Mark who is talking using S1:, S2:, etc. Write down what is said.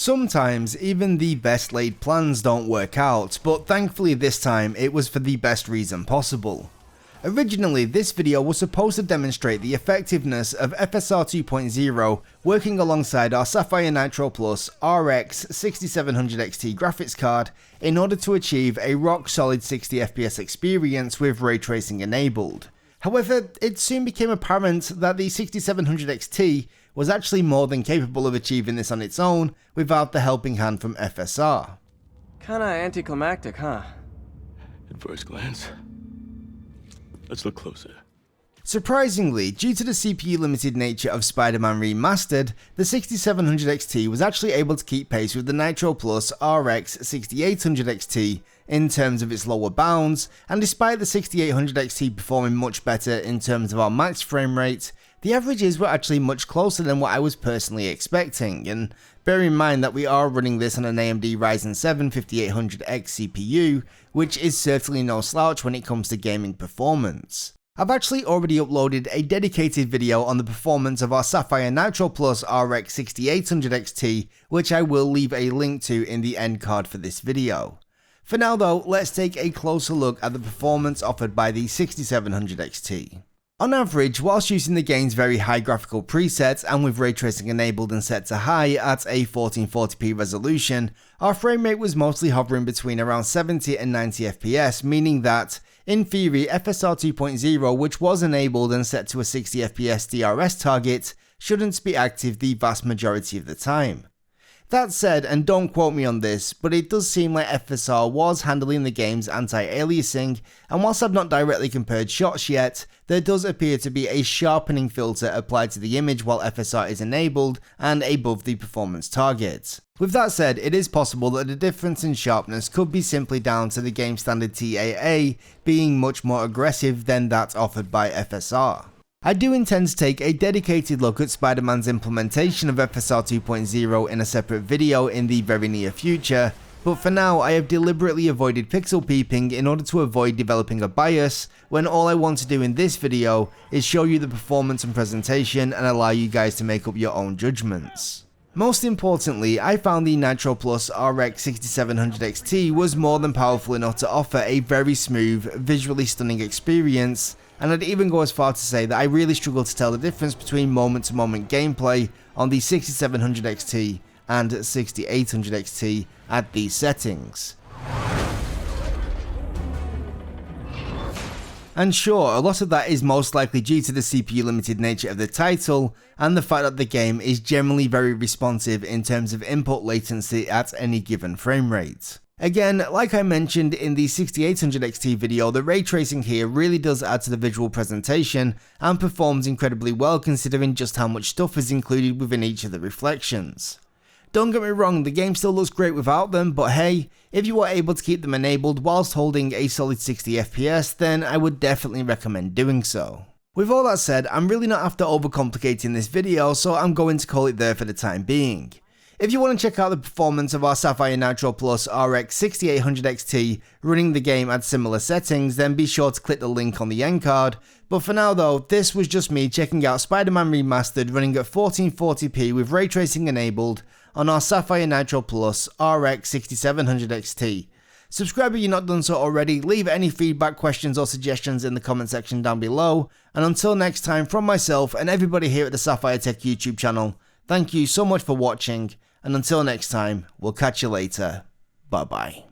S1: Sometimes even the best laid plans don't work out, but thankfully this time it was for the best reason possible. Originally, this video was supposed to demonstrate the effectiveness of FSR 2.0 working alongside our SAPPHIRE Nitro RX 6700 XT graphics card in order to achieve a rock solid 60 FPS experience with ray tracing enabled. However, it soon became apparent that the 6700 XT was actually more than capable of achieving this on its own without the helping hand from FSR.
S2: Kinda anticlimactic, huh?
S3: At first glance. Let's look closer.
S1: Surprisingly, due to the CPU limited nature of Spider-Man Remastered, the 6700 XT was actually able to keep pace with the Nitro RX 6800 XT in terms of its lower bounds, and despite the 6800 XT performing much better in terms of our max frame rate, the averages were actually much closer than what I was personally expecting, and bear in mind that we are running this on an AMD Ryzen 7 5800X CPU, which is certainly no slouch when it comes to gaming performance. I've actually already uploaded a dedicated video on the performance of our SAPPHIRE Nitro RX 6800 XT, which I will leave a link to in the end card for this video. For now though, let's take a closer look at the performance offered by the 6700 XT. On average, whilst using the game's very high graphical presets and with ray tracing enabled and set to high at a 1440p resolution, our frame rate was mostly hovering between around 70 and 90 FPS, meaning that, in theory, FSR 2.0, which was enabled and set to a 60 FPS DRS target, shouldn't be active the vast majority of the time. That said, and don't quote me on this, but it does seem like FSR was handling the game's anti-aliasing, and whilst I've not directly compared shots yet, there does appear to be a sharpening filter applied to the image while FSR is enabled and above the performance target. With that said, it is possible that the difference in sharpness could be simply down to the game standard TAA being much more aggressive than that offered by FSR. I do intend to take a dedicated look at Spider-Man's implementation of FSR 2.0 in a separate video in the very near future, but for now I have deliberately avoided pixel peeping in order to avoid developing a bias when all I want to do in this video is show you the performance and presentation and allow you guys to make up your own judgments. Most importantly, I found the Nitro RX 6700 XT was more than powerful enough to offer a very smooth, visually stunning experience, and I'd even go as far to say that I really struggle to tell the difference between moment-to-moment gameplay on the 6700 XT and 6800 XT at these settings. And sure, a lot of that is most likely due to the CPU limited nature of the title, and the fact that the game is generally very responsive in terms of input latency at any given frame rate. Again, like I mentioned in the 6800 XT video, the ray tracing here really does add to the visual presentation and performs incredibly well considering just how much stuff is included within each of the reflections. Don't get me wrong, the game still looks great without them, but hey, if you are able to keep them enabled whilst holding a solid 60 FPS, then I would definitely recommend doing so. With all that said, I'm really not after overcomplicating this video, so I'm going to call it there for the time being. If you want to check out the performance of our SAPPHIRE Nitro RX 6800 XT running the game at similar settings, then be sure to click the link on the end card. But for now though, this was just me checking out Spider-Man Remastered running at 1440p with ray tracing enabled on our SAPPHIRE Nitro RX 6700 XT. Subscribe if you've not done so already, leave any feedback, questions or suggestions in the comment section down below, and until next time, from myself and everybody here at the Sapphire Tech YouTube channel, thank you so much for watching, and until next time, we'll catch you later. Bye bye.